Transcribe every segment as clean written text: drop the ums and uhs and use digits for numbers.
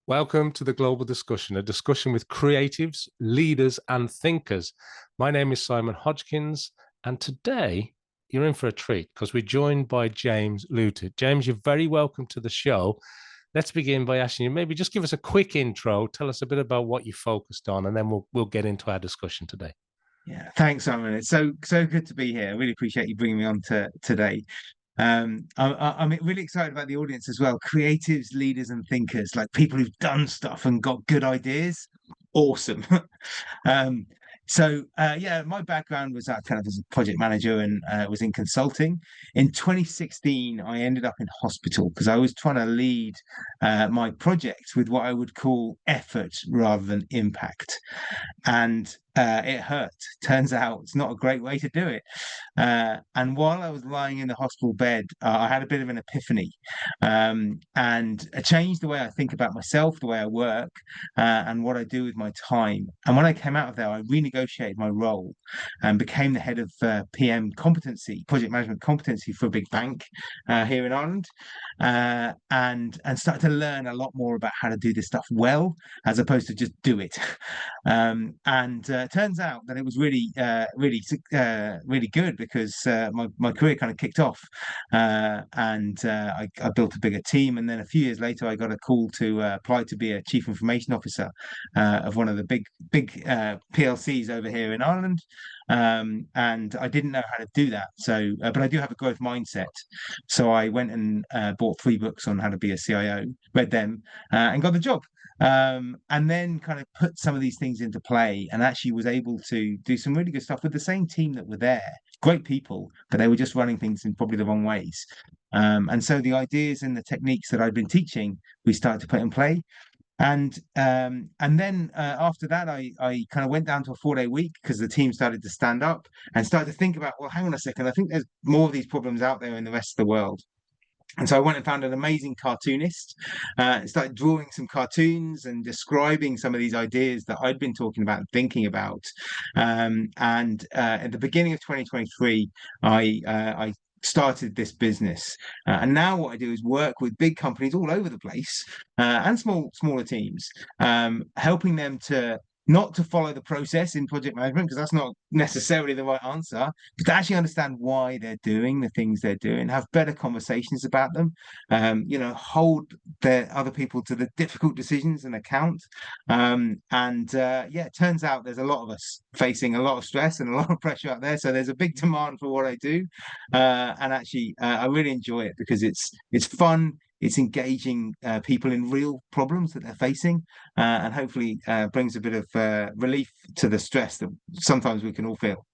Welcome to the Global Discussion, a discussion with creatives, leaders, and thinkers. My name is Simon Hodgkins, and today you're in for a treat because we're joined by James Louttit. James, you're very welcome to the show. Let's begin by asking you maybe just give us a quick intro, tell us a bit about what you focused on, and then we'll get into our discussion today. Yeah, thanks, Simon. It's so good to be here. I really appreciate you bringing me on today. I'm really excited about the audience as well. Creatives, leaders, and thinkers, like people who've done stuff and got good ideas. Awesome. um, yeah, my background was kind of as a project manager and was in consulting. In 2016, I ended up in hospital because I was trying to lead my project with what I would call effort rather than impact, and it hurt. Turns out it's not a great way to do it. And while I was lying in the hospital bed, I had a bit of an epiphany, and it changed the way I think about myself, the way I work, and what I do with my time. And when I came out of there, I renegotiated my role and became the head of PM competency, project management competency for a big bank here in Ireland, and started to learn a lot more about how to do this stuff well, as opposed to just do it. And turns out that it was really good because my career kind of kicked off, and I built a bigger team. And then a few years later, I got a call to apply to be a chief information officer of one of the big PLCs over here in Ireland. And I didn't know how to do that. But I do have a growth mindset. So I went and bought 3 books on how to be a CIO, read them, and got the job. And then kind of put some of these things into play and actually was able to do some really good stuff with the same team that were there. Great people, but they were just running things in probably the wrong ways. And so the ideas and the techniques that I'd been teaching, we started to put in play. And then after that, I kind of went down to a 4-day week because the team started to stand up and started to think about, well, hang on a second, I think there's more of these problems out there in the rest of the world. And so I went and found an amazing cartoonist, and started drawing some cartoons and describing some of these ideas that I'd been talking about and thinking about. And at the beginning of 2023, I started this business. And now what I do is work with big companies all over the place, and smaller teams, helping them to not to follow the process in project management, because that's not necessarily the right answer, but to actually understand why they're doing the things they're doing, have better conversations about them, hold their other people to the difficult decisions and account. Yeah, it turns out there's a lot of us facing a lot of stress and a lot of pressure out there. So there's a big demand for what I do. And actually, I really enjoy it because it's fun. It's engaging people in real problems that they're facing, and hopefully brings a bit of relief to the stress that sometimes we can all feel.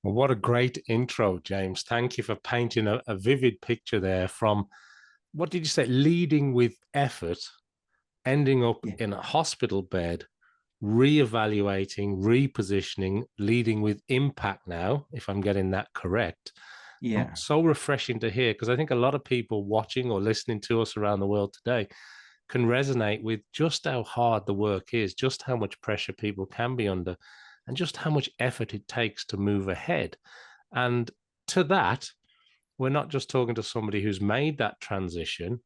Well, what a great intro, James. Thank you for painting a vivid picture there from, what did you say, leading with effort, ending up Yeah, in a hospital bed, re-evaluating, repositioning, leading with impact now, if I'm getting that correct. yeah, So refreshing to hear, because I think a lot of people watching or listening to us around the world today can resonate with just how hard the work is, just how much pressure people can be under, and just how much effort it takes to move ahead. And to that, we're not just talking to somebody who's made that transition,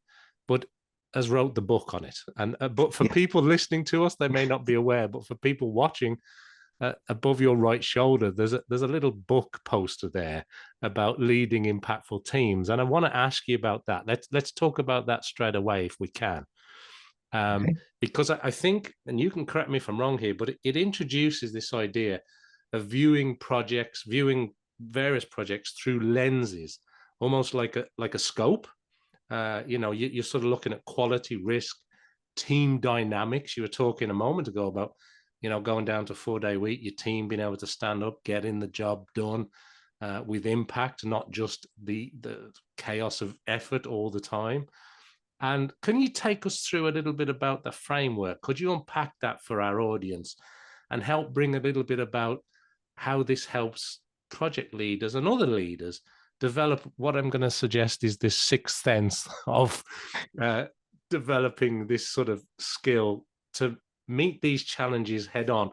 but has wrote the book on it. And but for yeah, people listening to us, they may not be aware, but for people watching, above your right shoulder, there's a little book poster there about leading impactful teams, and I want to ask you about that. Let's talk about that straight away if we can, okay, because I think, and you can correct me if I'm wrong here, but it introduces this idea of viewing various projects through lenses, almost like a scope. You're sort of looking at quality, risk, team dynamics. You were talking a moment ago about, going down to 4-day week, your team being able to stand up, getting the job done with impact, not just the chaos of effort all the time. And can you take us through a little bit about the framework? Could you unpack that for our audience and help bring a little bit about how this helps project leaders and other leaders develop what I'm going to suggest is this sixth sense of developing this sort of skill to meet these challenges head on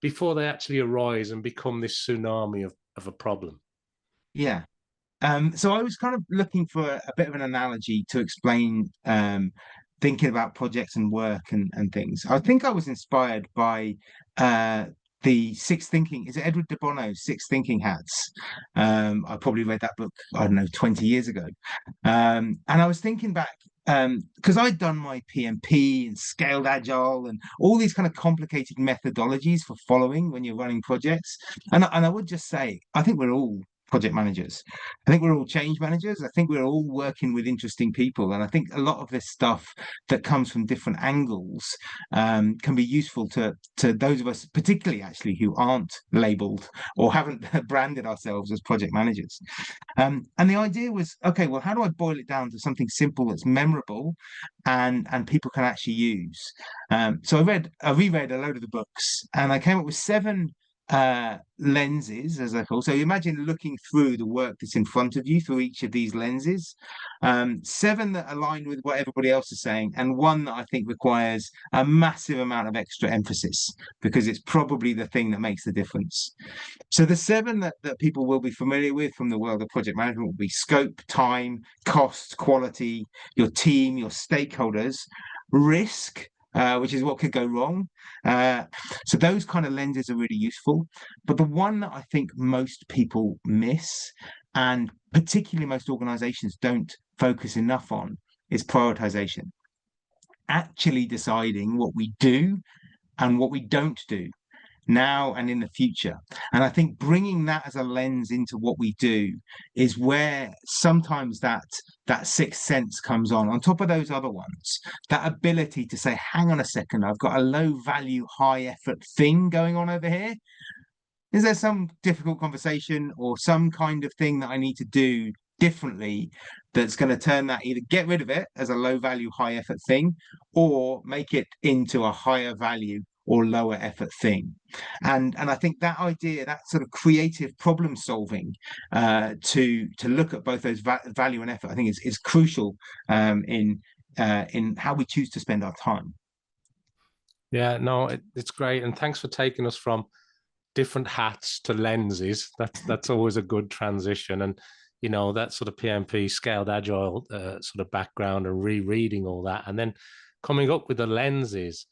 before they actually arise and become this tsunami of a problem? yeah. So I was kind of looking for a bit of an analogy to explain thinking about projects and work and things. I think I was inspired by the Six Thinking. Is it Edward de Bono's Six Thinking Hats? I probably read that book, I don't know, 20 years ago. And I was thinking back, because I'd done my PMP and scaled agile and all these kind of complicated methodologies for following when you're running projects. And I would just say, I think we're all project managers. I think we're all change managers. I think we're all working with interesting people. And I think a lot of this stuff that comes from different angles can be useful to those of us, particularly actually who aren't labeled or haven't branded ourselves as project managers. And the idea was, okay, well, how do I boil it down to something simple that's memorable and people can actually use? So I reread a load of the books and I came up with 7 lenses, as I call. So imagine looking through the work that's in front of you through each of these lenses. 7 that align with what everybody else is saying, and 1 that I think requires a massive amount of extra emphasis because it's probably the thing that makes the difference. So the 7 that people will be familiar with from the world of project management will be scope, time, cost, quality, your team, your stakeholders, risk, which is what could go wrong. So those kind of lenses are really useful. But the one that I think most people miss, and particularly most organizations don't focus enough on, is prioritization. Actually deciding what we do and what we don't do now and in the future. And I think bringing that as a lens into what we do is where sometimes that sixth sense comes on top of those other ones. That ability to say, hang on a second, I've got a low value, high effort thing going on over here. Is there some difficult conversation or some kind of thing that I need to do differently that's going to turn that, either get rid of it as a low value, high effort thing, or make it into a higher value or lower effort thing? And I think that idea, that sort of creative problem solving, to look at both those value and effort, I think is crucial in how we choose to spend our time. Yeah, no, it's great, and thanks for taking us from different hats to lenses. That's always a good transition. And that sort of PMP scaled agile sort of background and rereading all that, and then coming up with the lenses.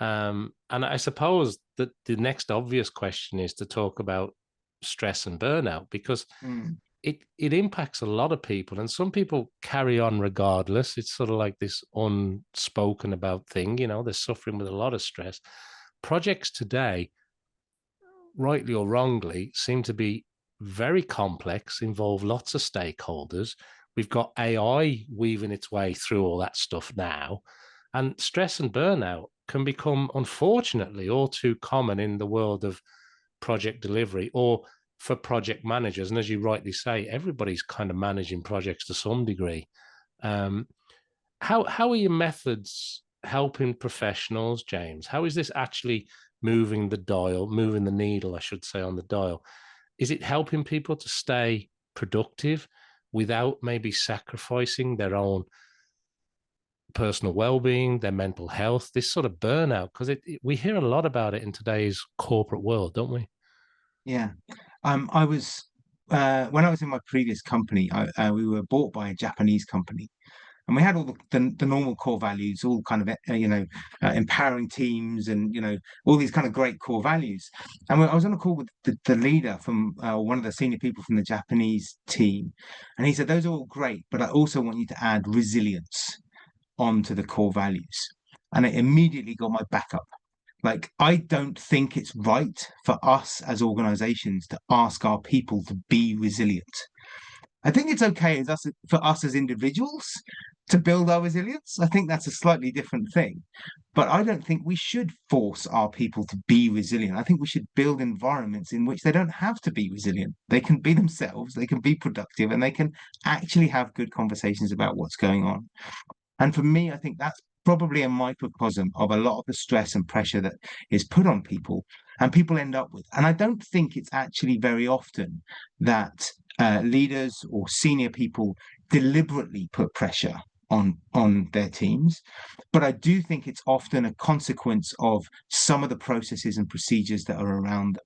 And I suppose that the next obvious question is to talk about stress and burnout, because it impacts a lot of people, and some people carry on regardless. It's sort of like this unspoken about thing. They're suffering with a lot of stress. Projects today, rightly or wrongly, seem to be very complex, involve lots of stakeholders. We've got AI weaving its way through all that stuff now. And stress and burnout can become, unfortunately, all too common in the world of project delivery or for project managers. And as you rightly say, everybody's kind of managing projects to some degree. How are your methods helping professionals, James? How is this actually moving the needle, I should say, on the dial? Is it helping people to stay productive without maybe sacrificing their own personal well-being, their mental health, this sort of burnout? Because we hear a lot about it in today's corporate world, don't we? Yeah. I was when I was in my previous company, we were bought by a Japanese company. And we had all the normal core values, all kind of, empowering teams and, all these kind of great core values. And I was on a call with the leader from one of the senior people from the Japanese team. And he said, those are all great, but I also want you to add resilience onto the core values. And it immediately got my back up. Like, I don't think it's right for us as organizations to ask our people to be resilient. I think it's okay for us as individuals to build our resilience. I think that's a slightly different thing. But I don't think we should force our people to be resilient. I think we should build environments in which they don't have to be resilient. They can be themselves, they can be productive, and they can actually have good conversations about what's going on. And for me, I think that's probably a microcosm of a lot of the stress and pressure that is put on people and people end up with. And I don't think it's actually very often that leaders or senior people deliberately put pressure on their teams. But I do think it's often a consequence of some of the processes and procedures that are around them.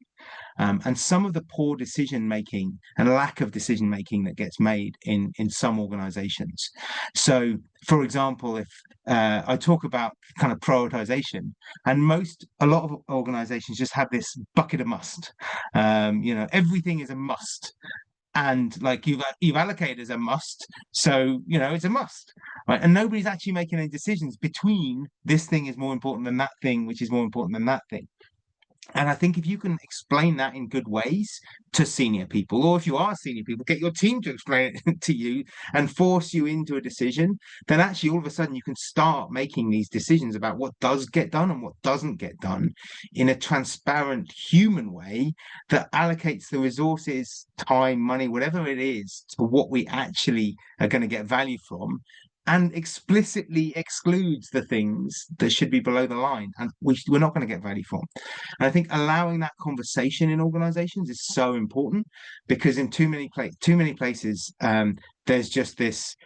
And some of the poor decision making and lack of decision making that gets made in some organizations. So, for example, if I talk about kind of prioritization, and a lot of organizations just have this bucket of must. Everything is a must, and like you've allocated as a must, so it's a must, right? And nobody's actually making any decisions between this thing is more important than that thing, which is more important than that thing. And I think if you can explain that in good ways to senior people, or if you are senior people, get your team to explain it to you and force you into a decision, then actually all of a sudden you can start making these decisions about what does get done and what doesn't get done in a transparent human way that allocates the resources, time, money, whatever it is, to what we actually are going to get value from, and explicitly excludes the things that should be below the line and we're not going to get value from. And I think allowing that conversation in organizations is so important, because in too many places, there's just this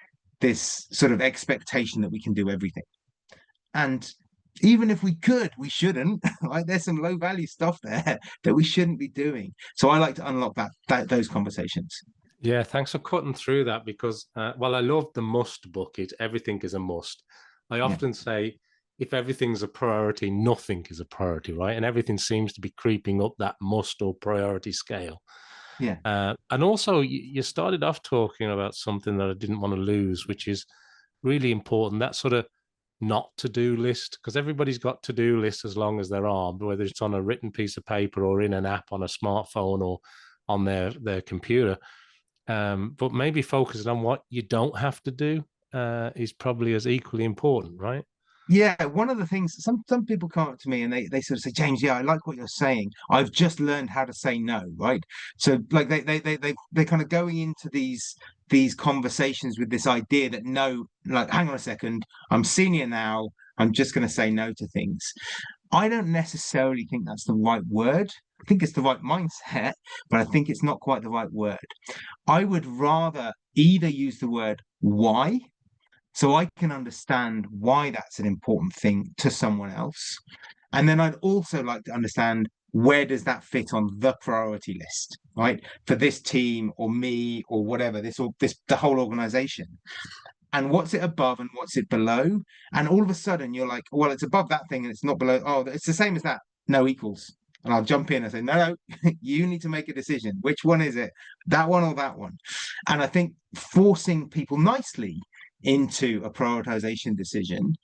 sort of expectation that we can do everything. And even if we could, we shouldn't. Like, there's some low value stuff there that we shouldn't be doing. So I like to unlock those conversations. Yeah, thanks for cutting through that, because while I love the must bucket, everything is a must. I often say, if everything's a priority, nothing is a priority, right? And everything seems to be creeping up that must or priority scale. Yeah. And also, you started off talking about something that I didn't want to lose, which is really important, that sort of not to-do list, because everybody's got to-do lists as long as they're armed, whether it's on a written piece of paper or in an app on a smartphone or on their computer. But maybe focusing on what you don't have to do is probably as equally important, right? Yeah, one of the things, some people come up to me and they sort of say, James, yeah, I like what you're saying. I've just learned how to say no, right? So like they kind of going into these conversations with this idea that no, like, hang on a second, I'm senior now, I'm just going to say no to things. I don't necessarily think that's the right word. I think it's the right mindset, but I think it's not quite the right word. I would rather either use the word why, so I can understand why that's an important thing to someone else. And then I'd also like to understand, where does that fit on the priority list, right? For this team or me or whatever, the whole organization. And what's it above and what's it below? And all of a sudden you're like, well, it's above that thing and it's not below. Oh, it's the same as that. No, equals. And I'll jump in and say, no, you need to make a decision. Which one is it? That one or that one? And I think forcing people nicely into a prioritization decision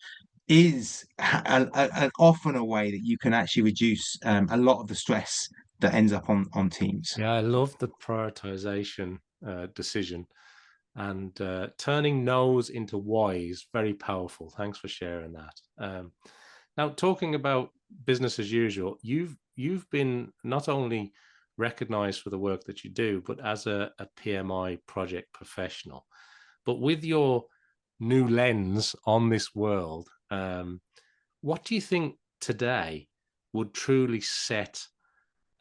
is often a way that you can actually reduce a lot of the stress that ends up on teams. Yeah, I love the prioritization decision, and turning no's into why's very powerful. Thanks for sharing that. Now, talking about business as usual, you've been not only recognized for the work that you do, but as a PMI project professional. But with your new lens on this world, what do you think today would truly set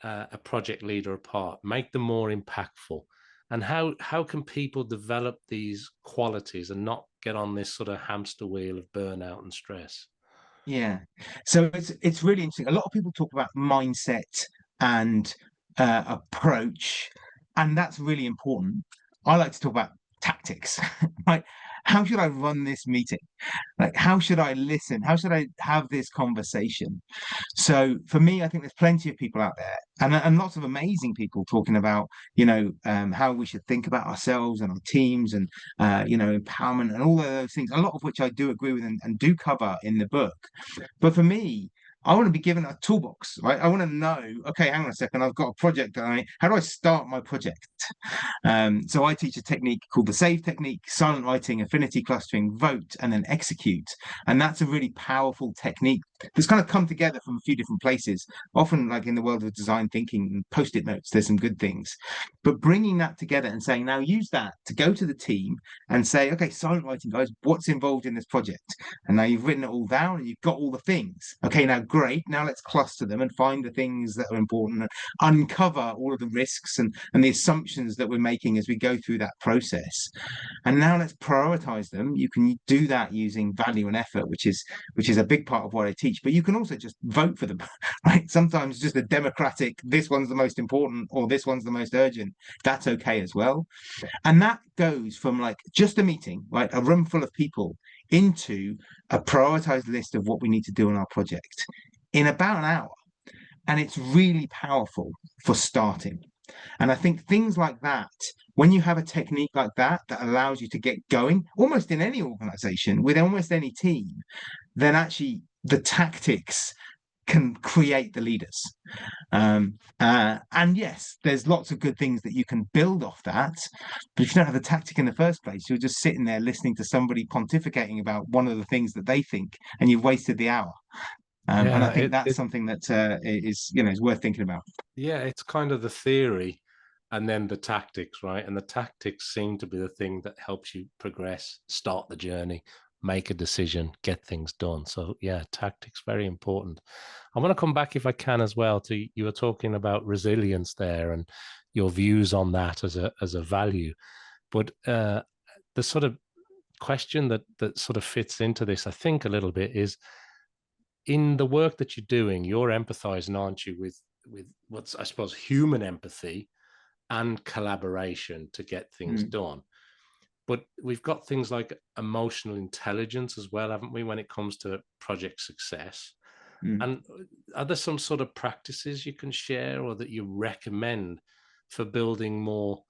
a project leader apart, make them more impactful? And how can people develop these qualities and not get on this sort of hamster wheel of burnout and stress? Yeah. So it's really interesting. A lot of people talk about mindset and approach, and that's really important. I like to talk about tactics. Right? How should I run this meeting? Like, how should I listen? How should I have this conversation? So for me, I think there's plenty of people out there, and lots of amazing people talking about, how we should think about ourselves and our teams, and empowerment and all of those things. A lot of which I do agree with and do cover in the book. But for me, I want to be given a toolbox, right? I want to know, okay, hang on a second, I've got a project how do I start my project? So I teach a technique called the SAVE technique: silent writing, affinity clustering, vote, and then execute. And that's a really powerful technique that's kind of come together from a few different places. Often, like in the world of design thinking and post-it notes, there's some good things. But bringing that together and saying, now use that to go to the team and say, okay, silent writing, guys, what's involved in this project? And now you've written it all down and you've got all the things. Okay, now great. Now let's cluster them and find the things that are important, and uncover all of the risks and the assumptions that we're making as we go through that process. And now let's prioritize them. You can do that using value and effort, which is a big part of what I teach. But you can also just vote for them, right? Sometimes just a democratic, this one's the most important or this one's the most urgent. That's okay as well. And that goes from like just a meeting, right? A room full of people into a prioritized list of what we need to do on our project in about an hour. And it's really powerful for starting. And I think things like that, when you have a technique like that, that allows you to get going almost in any organization with almost any team, then actually the tactics can create the leaders. And yes, there's lots of good things that you can build off that. But if you don't have the tactic in the first place, you're just sitting there listening to somebody pontificating about one of the things that they think, and you've wasted the hour. And I Yeah, think that's something that is worth thinking about. yeah, it's kind of the theory and then the tactics, right? And the tactics seem to be the thing that helps you progress, start the journey, make a decision, get things done. So yeah, tactics very important. I want to come back if I can as well to you were talking about resilience there and your views on that as a value. But the sort of question that sort of fits into this, I think, a little bit is in the work that you're doing, you're empathizing, aren't you, with what's, I suppose, human empathy and collaboration to get things done. But we've got things like emotional intelligence as well, haven't we, when it comes to project success? And are there some sort of practices you can share or that you recommend for building more,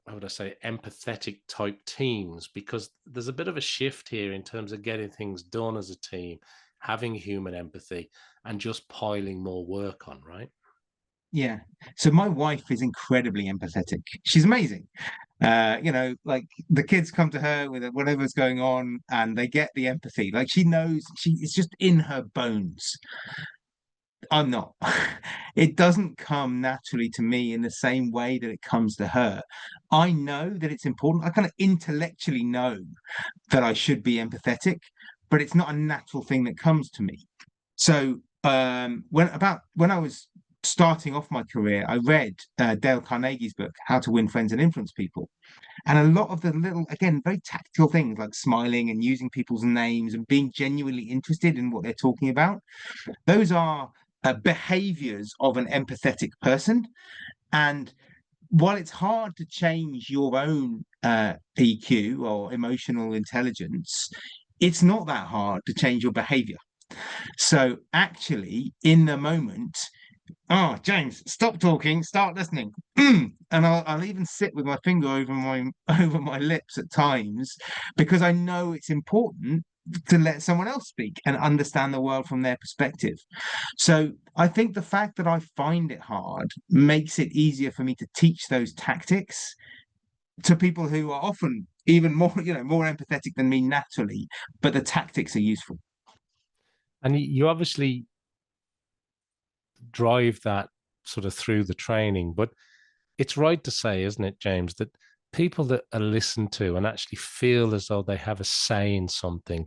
how would I say, empathetic type teams? Because there's a bit of a shift here in terms of getting things done as a team, having human empathy, and just piling more work on, right? Yeah. So my wife is incredibly empathetic. She's amazing. Like the kids come to her with whatever's going on and they get the empathy. Like she knows it's just in her bones. I'm not. It doesn't come naturally to me in the same way that it comes to her. I know that it's important. I kind of intellectually know that I should be empathetic, but it's not a natural thing that comes to me. So when I was starting off my career, I read Dale Carnegie's book, How to Win Friends and Influence People. And a lot of the little, again, very tactical things like smiling and using people's names and being genuinely interested in what they're talking about, those are behaviors of an empathetic person. And while it's hard to change your own EQ or emotional intelligence, it's not that hard to change your behavior. So actually, in the moment, oh, James, stop talking, start listening. And I'll even sit with my finger over my lips at times because I know it's important to let someone else speak and understand the world from their perspective. So I think the fact that I find it hard makes it easier for me to teach those tactics to people who are often even more, more empathetic than me naturally, but the tactics are useful. And you obviously drive that sort of through the training, but it's right to say, isn't it, James, that people that are listened to and actually feel as though they have a say in something,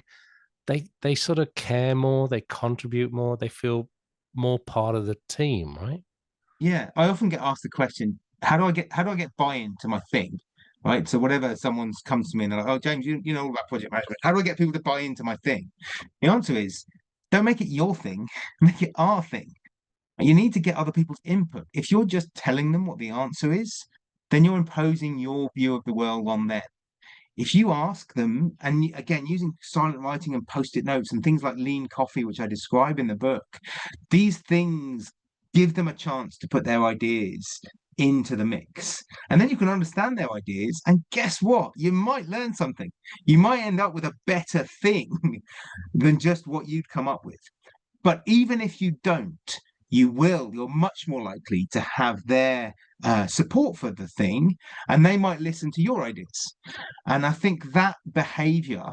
they sort of care more, they contribute more, they feel more part of the team, right? Yeah, I often get asked the question, how do I get buy-in to my thing? Right. So whatever someone's comes to me and they're like, oh, James, you know all about project management. How do I get people to buy into my thing? The answer is don't make it your thing, make it our thing. You need to get other people's input. If you're just telling them what the answer is, then you're imposing your view of the world on them. If you ask them, and again, using silent writing and post-it notes and things like lean coffee, which I describe in the book, these things give them a chance to put their ideas into the mix. And then you can understand their ideas. And guess what? You might learn something. You might end up with a better thing than just what you'd come up with. But even if you don't, you're much more likely to have their support for the thing, and they might listen to your ideas. And I think that behavior,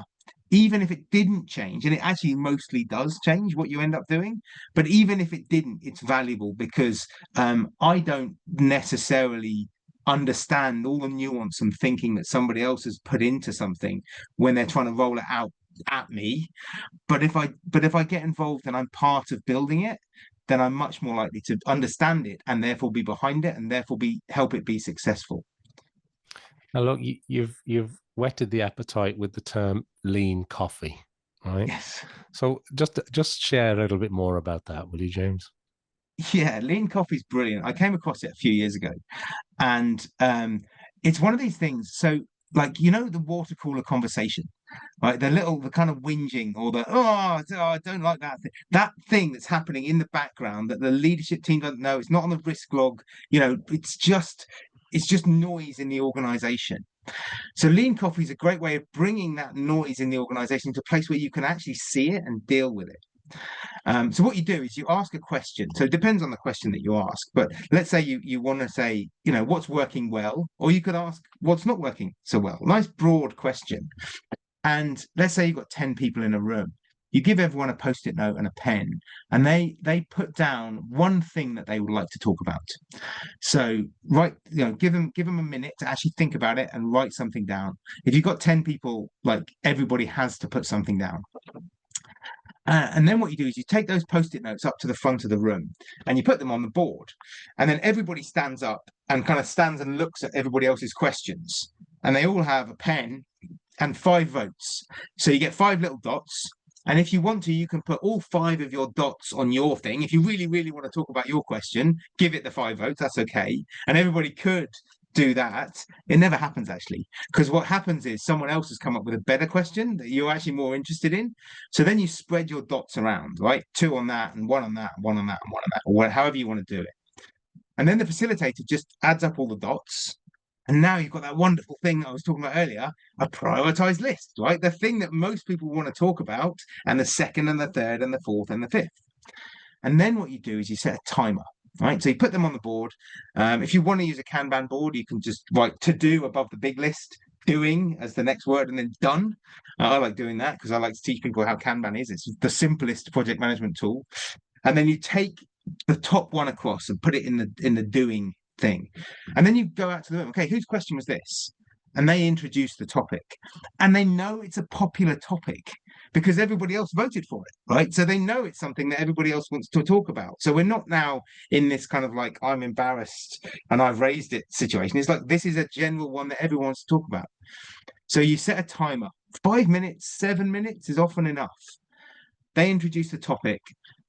even if it didn't change, and it actually mostly does change what you end up doing, but even if it didn't, it's valuable because I don't necessarily understand all the nuance and thinking that somebody else has put into something when they're trying to roll it out at me. But if I get involved and I'm part of building it, then I'm much more likely to understand it and therefore be behind it and therefore help it be successful. Now, look, you've whetted the appetite with the term lean coffee, right? Yes. So just share a little bit more about that, will you, James? Yeah, lean coffee is brilliant. I came across it a few years ago, and it's one of these things. So, like, the water cooler conversation, right? The kind of whinging or the I don't like that thing that's happening in the background that the leadership team doesn't know. It's not on the risk log. It's just noise in the organization. So lean coffee is a great way of bringing that noise in the organization to a place where you can actually see it and deal with it. So what you do is you ask a question. So it depends on the question that you ask. But let's say you want to say, what's working well, or you could ask what's not working so well. Nice broad question. And let's say you've got 10 people in a room. You give everyone a post-it note and a pen, and they put down one thing that they would like to talk about. So give them a minute to actually think about it and write something down. If you've got 10 people, like, everybody has to put something down. And then what you do is you take those post-it notes up to the front of the room and you put them on the board. And then everybody stands up and kind of stands and looks at everybody else's questions. And they all have a pen and 5 votes. So you get 5 little dots. And if you want to, you can put all 5 of your dots on your thing. If you really, really want to talk about your question, give it the 5 votes. That's okay. And everybody could do that. It never happens, actually, because what happens is someone else has come up with a better question that you're actually more interested in. So then you spread your dots around, right? 2 on that and 1 on that, 1 on that, and 1 on that, or however you want to do it. And then the facilitator just adds up all the dots. And now you've got that wonderful thing that I was talking about earlier, a prioritized list, right? The thing that most people want to talk about, and the second and the third and the fourth and the fifth. And then what you do is you set a timer, right? So you put them on the board. If you want to use a Kanban board, you can just write to do above the big list, doing as the next word, and then done. I like doing that because I like to teach people how Kanban is. It's the simplest project management tool. And then you take the top one across and put it in the doing thing. And then you go out to the room. Okay, whose question was this? And they introduce the topic. And they know it's a popular topic because everybody else voted for it, right? So they know it's something that everybody else wants to talk about. So we're not now in this kind of like, I'm embarrassed and I've raised it situation. It's like, this is a general one that everyone wants to talk about. So you set a timer. 5 minutes, 7 minutes is often enough. They introduce the topic.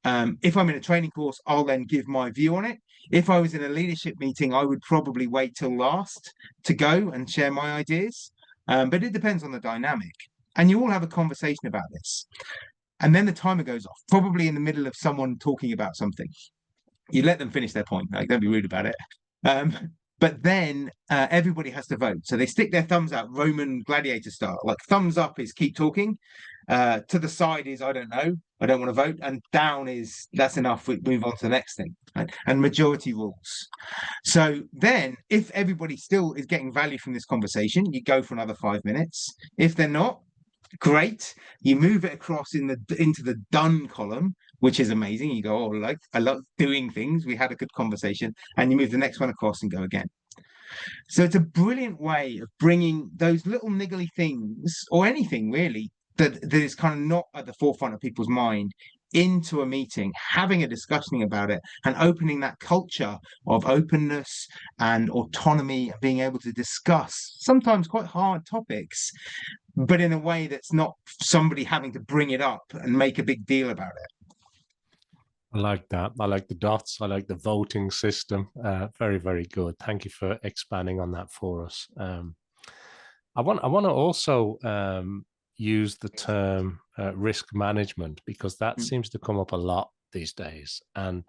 If I'm in a training course, I'll then give my view on it. If I was in a leadership meeting, I would probably wait till last to go and share my ideas. But it depends on the dynamic. And you all have a conversation about this. And then the timer goes off, probably in the middle of someone talking about something. You let them finish their point. Like, don't be rude about it. But then everybody has to vote. So they stick their thumbs out, Roman gladiator style. Like, thumbs up is keep talking. To the side is I don't know, I don't want to vote. And down is that's enough, we move on to the next thing. Right? And majority rules. So then if everybody still is getting value from this conversation, you go for another 5 minutes. If they're not, great. You move it across into the done column, which is amazing. You go, oh, I love doing things. We had a good conversation. And you move the next one across and go again. So it's a brilliant way of bringing those little niggly things, or anything really, that is kind of not at the forefront of people's mind, into a meeting, having a discussion about it, and opening that culture of openness and autonomy, being able to discuss sometimes quite hard topics, but in a way that's not somebody having to bring it up and make a big deal about it. I like that. I like the dots. I like the voting system. Very, very good. Thank you for expanding on that for us. I want to also use the term risk management, because that seems to come up a lot these days, and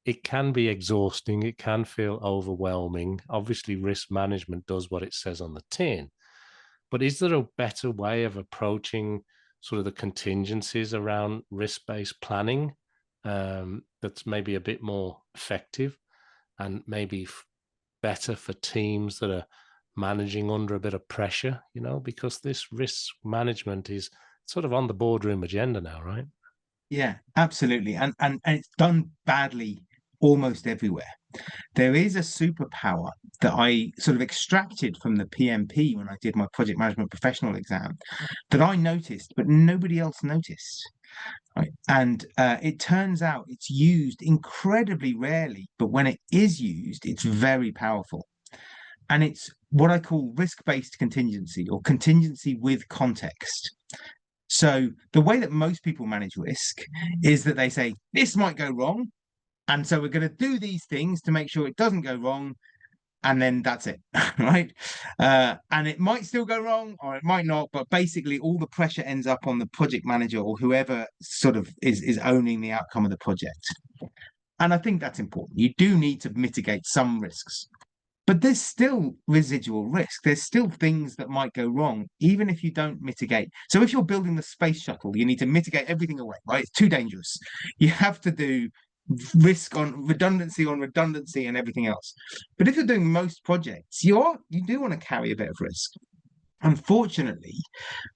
it can be exhausting. It can feel overwhelming. Obviously, risk management does what it says on the tin, but is there a better way of approaching sort of the contingencies around risk-based planning that's maybe a bit more effective and maybe better for teams that are managing under a bit of pressure, because this risk management is sort of on the boardroom agenda now, right? Yeah, absolutely. And it's done badly almost everywhere. There is a superpower that I sort of extracted from the PMP when I did my project management professional exam that I noticed, but nobody else noticed. Right? And it turns out it's used incredibly rarely, but when it is used, it's very powerful. And it's what I call risk-based contingency, or contingency with context. So the way that most people manage risk is that they say, this might go wrong, and so we're going to do these things to make sure it doesn't go wrong, and then that's it, right? And it might still go wrong, or it might not, but basically all the pressure ends up on the project manager or whoever sort of is owning the outcome of the project. And I think that's important. You do need to mitigate some risks, but there's still residual risk. There's still things that might go wrong, even if you don't mitigate. So if you're building the space shuttle, you need to mitigate everything away, right? It's too dangerous. You have to do risk on redundancy and everything else. But if you're doing most projects, you do want to carry a bit of risk. Unfortunately,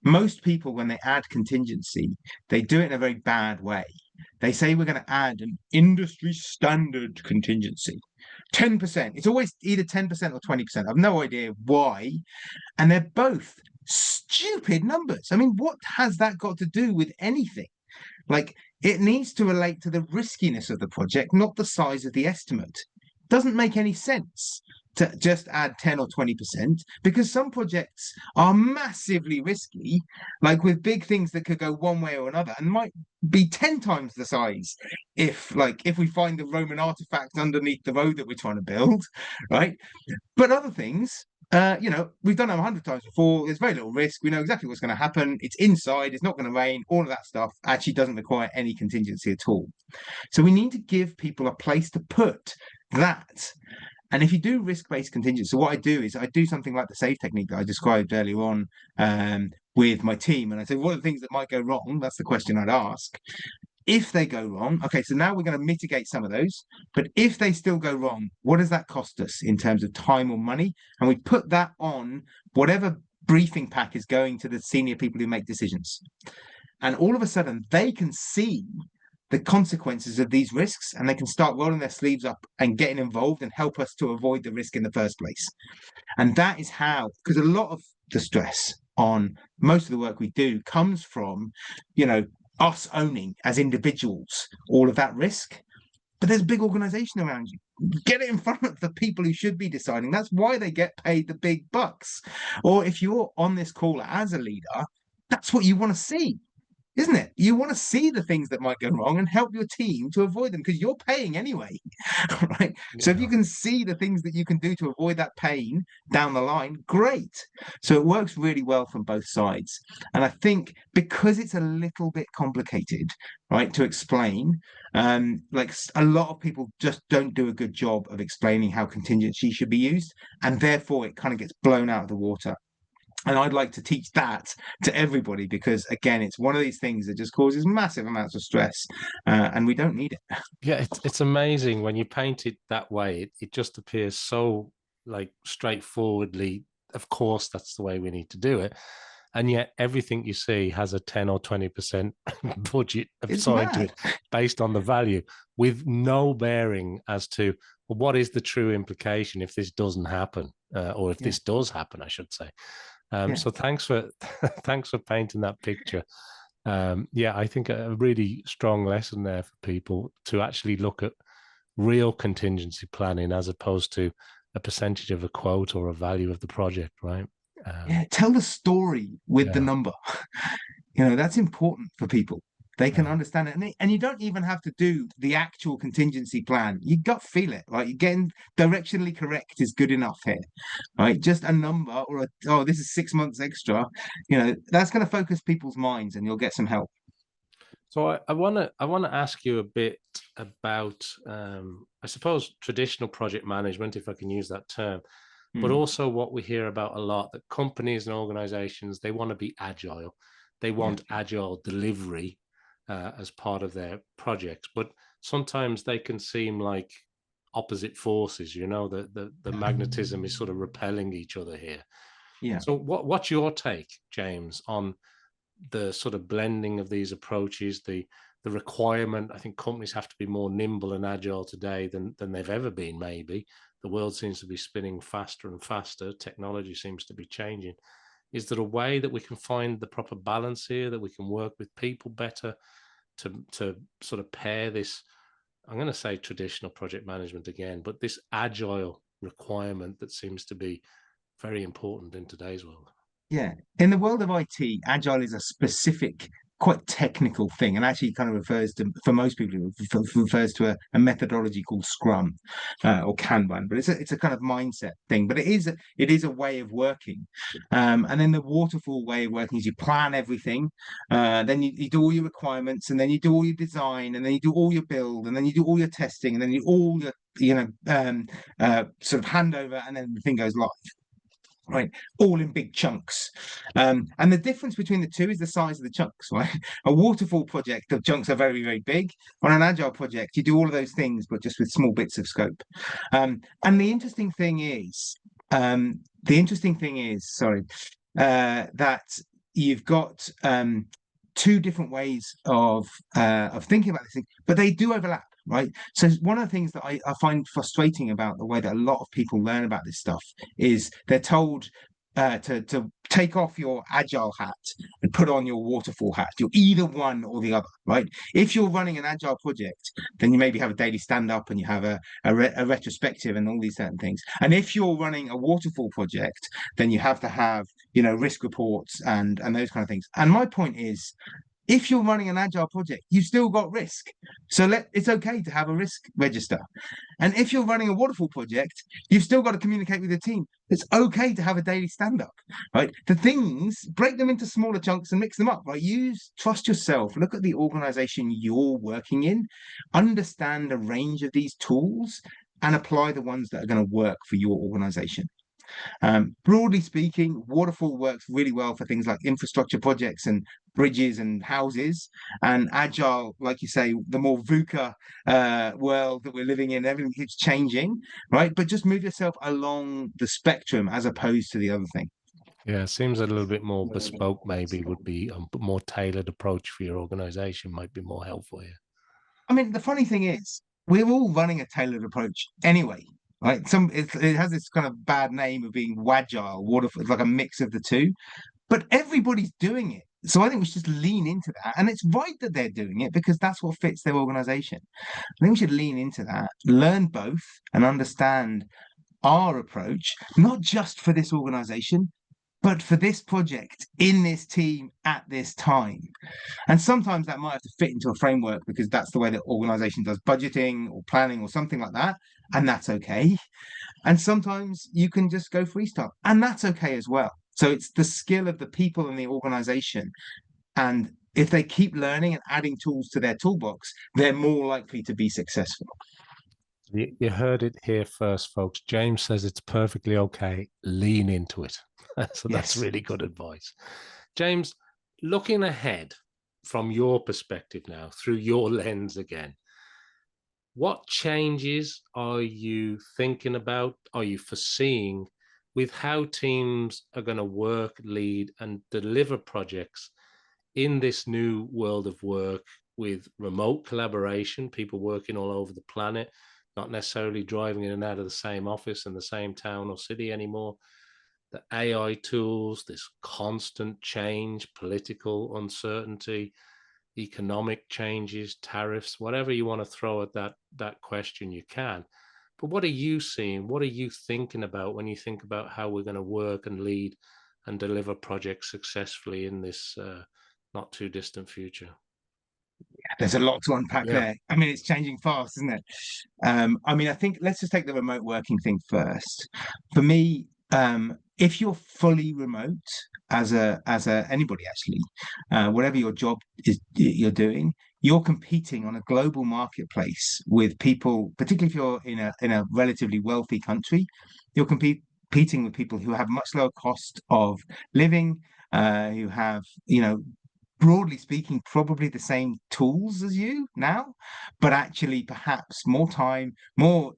most people, when they add contingency, they do it in a very bad way. They say we're going to add an industry standard contingency. 10%. It's always either 10% or 20%. I've no idea why. And they're both stupid numbers. I mean, what has that got to do with anything? Like, it needs to relate to the riskiness of the project, not the size of the estimate. It doesn't make any sense to just add 10 or 20%, because some projects are massively risky, like with big things that could go one way or another, and might be 10 times the size if we find the Roman artifact underneath the road that we're trying to build, right? But other things, we've done them 100 times before. There's very little risk. We know exactly what's going to happen. It's inside. It's not going to rain. All of that stuff actually doesn't require any contingency at all. So we need to give people a place to put that. And if you do risk-based contingency, so what I do is I do something like the SAVE technique that I described earlier on with my team. And I say, what are the things that might go wrong? That's the question I'd ask. If they go wrong, okay, so now we're going to mitigate some of those. But if they still go wrong, what does that cost us in terms of time or money? And we put that on whatever briefing pack is going to the senior people who make decisions. And all of a sudden, they can see the consequences of these risks, and they can start rolling their sleeves up and getting involved and help us to avoid the risk in the first place. And that is how, because a lot of the stress on most of the work we do comes from, us owning as individuals all of that risk. But there's a big organization around you. Get it in front of the people who should be deciding. That's why they get paid the big bucks. Or if you're on this call as a leader, that's what you want to see, isn't it? You want to see the things that might go wrong and help your team to avoid them, because you're paying anyway, right? Yeah. So if you can see the things that you can do to avoid that pain down the line, great. So it works really well from both sides. And I think because it's a little bit complicated, right, to explain, like a lot of people just don't do a good job of explaining how contingency should be used, and therefore it kind of gets blown out of the water. And I'd like to teach that to everybody, because, again, it's one of these things that just causes massive amounts of stress, and we don't need it. Yeah, it's amazing when you paint it that way. It just appears so straightforwardly. Of course, that's the way we need to do it. And yet everything you see has a 10 or 20% budget assigned to it based on the value, with no bearing as to what is the true implication if this doesn't happen, or if this does happen, I should say. So thanks for painting that picture. I think a really strong lesson there for people to actually look at real contingency planning as opposed to a percentage of a quote or a value of the project, right? Tell the story with the number. That's important for people. They can understand it. And you don't even have to do the actual contingency plan. You gut feel it, right? You're getting directionally correct is good enough here, right? Just a number or this is 6 months extra, that's going to focus people's minds, and you'll get some help. So I want to ask you a bit about, I suppose, traditional project management, if I can use that term, but also what we hear about a lot, that companies and organizations, they want to be agile. They want agile delivery as part of their projects, but sometimes they can seem like opposite forces. The magnetism is sort of repelling each other here. So what's your take, James, on the sort of blending of these approaches, the the requirement. I think companies have to be more nimble and agile today than they've ever been, maybe. The world seems to be spinning faster and faster. Technology seems to be changing. Is there a way that we can find the proper balance here, that we can work with people better to sort of pair this, I'm going to say traditional project management again, but this agile requirement that seems to be very important in today's world? Yeah. In the world of IT, agile is a specific, quite technical thing, and actually kind of refers to, for most people, refers to a methodology called Scrum or Kanban. But it's a kind of mindset thing. But it is a way of working. And then the waterfall way of working is you plan everything, then you do all your requirements, and then you do all your design, and then you do all your build, and then you do all your testing, and then you all your sort of handover, and then the thing goes live. Right, all in big chunks. And the difference between the two is the size of the chunks, right? A waterfall project, the chunks are very, very big. On an agile project, you do all of those things, but just with small bits of scope. And the interesting thing is, sorry, that you've got two different ways of thinking about this thing, but they do overlap. Right. So one of the things that I find frustrating about the way that a lot of people learn about this stuff is they're told to take off your agile hat and put on your waterfall hat. You're either one or the other, right? If you're running an agile project, then you maybe have a daily stand-up and you have a retrospective and all these certain things. And if you're running a waterfall project, then you have to have, risk reports and those kind of things. And my point is, if you're running an agile project, you've still got risk. So it's okay to have a risk register. And if you're running a waterfall project, you've still got to communicate with the team. It's okay to have a daily stand-up, right? The things, break them into smaller chunks and mix them up, right? Trust yourself. Look at the organization you're working in. Understand the range of these tools and apply the ones that are going to work for your organization. Broadly speaking, waterfall works really well for things like infrastructure projects and bridges and houses. And agile, like you say, the more VUCA world that we're living in, everything keeps changing, right? But just move yourself along the spectrum as opposed to the other thing. Yeah, it seems a little bit more bespoke, maybe would be a more tailored approach for your organization might be more helpful here. I mean, the funny thing is, we're all running a tailored approach anyway. Right, it has this kind of bad name of being wagile, waterfall. It's like a mix of the two, but everybody's doing it. So I think we should just lean into that, and it's right that they're doing it because that's what fits their organization. I think we should lean into that, learn both, and understand our approach, not just for this organization, but for this project in this team at this time. And sometimes that might have to fit into a framework because that's the way that organization does budgeting or planning or something like that. And that's okay. And sometimes you can just go freestyle, and that's okay as well. So it's the skill of the people in the organization. And if they keep learning and adding tools to their toolbox, they're more likely to be successful. You heard it here first, folks. James says it's perfectly okay. Lean into it. So that's really good advice. James, looking ahead from your perspective now, through your lens again, what changes are you thinking about, are you foreseeing with how teams are going to work, lead, and deliver projects in this new world of work with remote collaboration, people working all over the planet, not necessarily driving in and out of the same office in the same town or city anymore? The AI tools, this constant change, political uncertainty, economic changes, tariffs, whatever you want to throw at that question, you can. But what are you seeing? What are you thinking about when you think about how we're going to work and lead and deliver projects successfully in this not too distant future? There's a lot to unpack there. I mean, it's changing fast, isn't it? I mean, I think let's just take the remote working thing first. For me, if you're fully remote as anybody actually, whatever your job is you're doing, you're competing on a global marketplace with people, particularly if you're in a relatively wealthy country, you're competing with people who have much lower cost of living, who have, broadly speaking, probably the same tools as you now, but actually perhaps more time, more,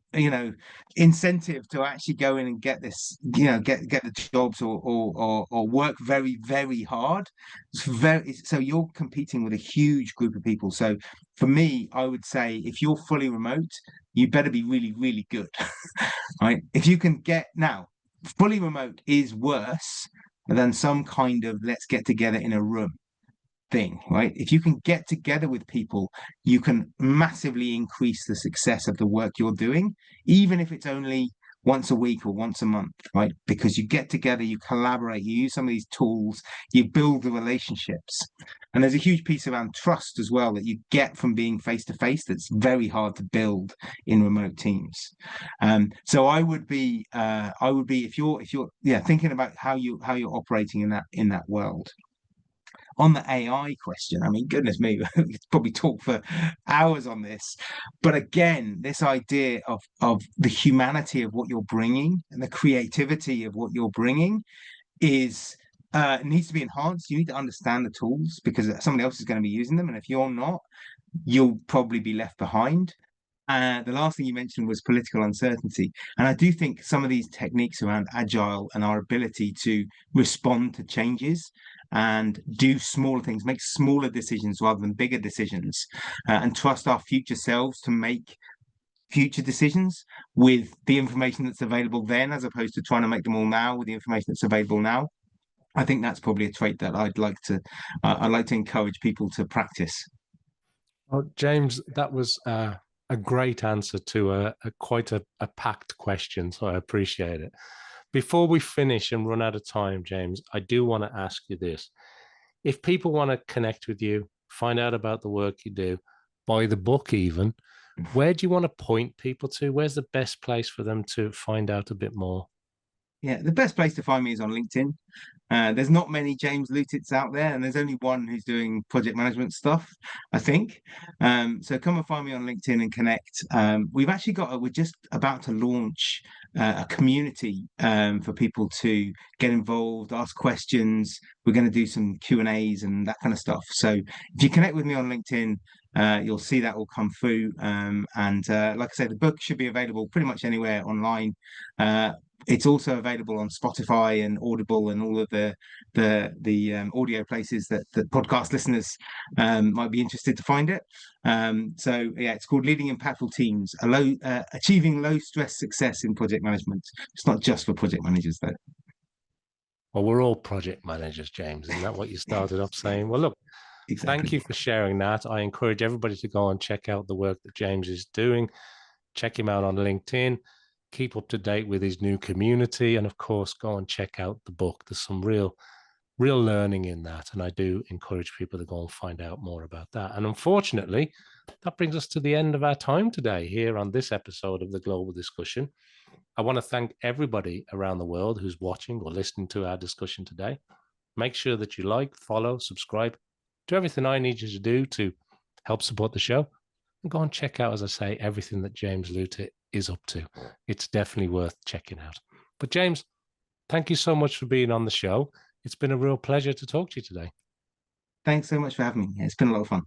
incentive to actually go in and get this, get the jobs, or work very, very hard. So you're competing with a huge group of people. So for me, I would say if you're fully remote, you better be really, really good. Right? If you can get now, fully remote is worse than some kind of let's get together in a room thing, right? If you can get together with people, you can massively increase the success of the work you're doing, even if it's only once a week or once a month, right? Because you get together, you collaborate, you use some of these tools, you build the relationships. And there's a huge piece around trust as well that you get from being face to face that's very hard to build in remote teams. So if you're thinking about how you're operating in that world. On the AI question, I mean, goodness me, we could probably talk for hours on this. But again, this idea of the humanity of what you're bringing and the creativity of what you're bringing is needs to be enhanced. You need to understand the tools because somebody else is going to be using them, and if you're not, you'll probably be left behind. The last thing you mentioned was political uncertainty. And I do think some of these techniques around agile and our ability to respond to changes and do smaller things, make smaller decisions rather than bigger decisions, and trust our future selves to make future decisions with the information that's available then, as opposed to trying to make them all now with the information that's available now. I think that's probably a trait that I'd like to encourage people to practice. Well, James, that was a great answer to quite a packed question, so I appreciate it. Before we finish and run out of time, James, I do want to ask you this. If people want to connect with you, find out about the work you do, buy the book even, where do you want to point people to? Where's the best place for them to find out a bit more? Yeah, the best place to find me is on LinkedIn. There's not many James Loutits out there, and there's only one who's doing project management stuff, I think. So come and find me on LinkedIn and connect. We're just about to launch a community for people to get involved, ask questions. We're going to do some Q&As and that kind of stuff. So if you connect with me on LinkedIn, you'll see that will come through. Like I say, the book should be available pretty much anywhere online. It's also available on Spotify and Audible and all of the audio places that podcast listeners might be interested to find it. So yeah, it's called Leading Impactful Teams: Achieving Low Stress Success in Project Management. It's not just for project managers though. Well, we're all project managers, James. Isn't that what you started off saying? Well, look, Exactly. thank you for sharing that. I encourage everybody to go and check out the work that James is doing. Check him out on LinkedIn. Keep up to date with his new community, and of course, go and check out the book. There's some real learning in that, and I do encourage people to go and find out more about that. And unfortunately, that brings us to the end of our time today here on this episode of the Global Discussion. I want to thank everybody around the world who's watching or listening to our discussion today. Make sure that you like, follow, subscribe, do everything I need you to do to help support the show. And go and check out, as I say, everything that James Louttit is up to. It's definitely worth checking out. But James, thank you so much for being on the show. It's been a real pleasure to talk to you today. Thanks so much for having me. It's been a lot of fun.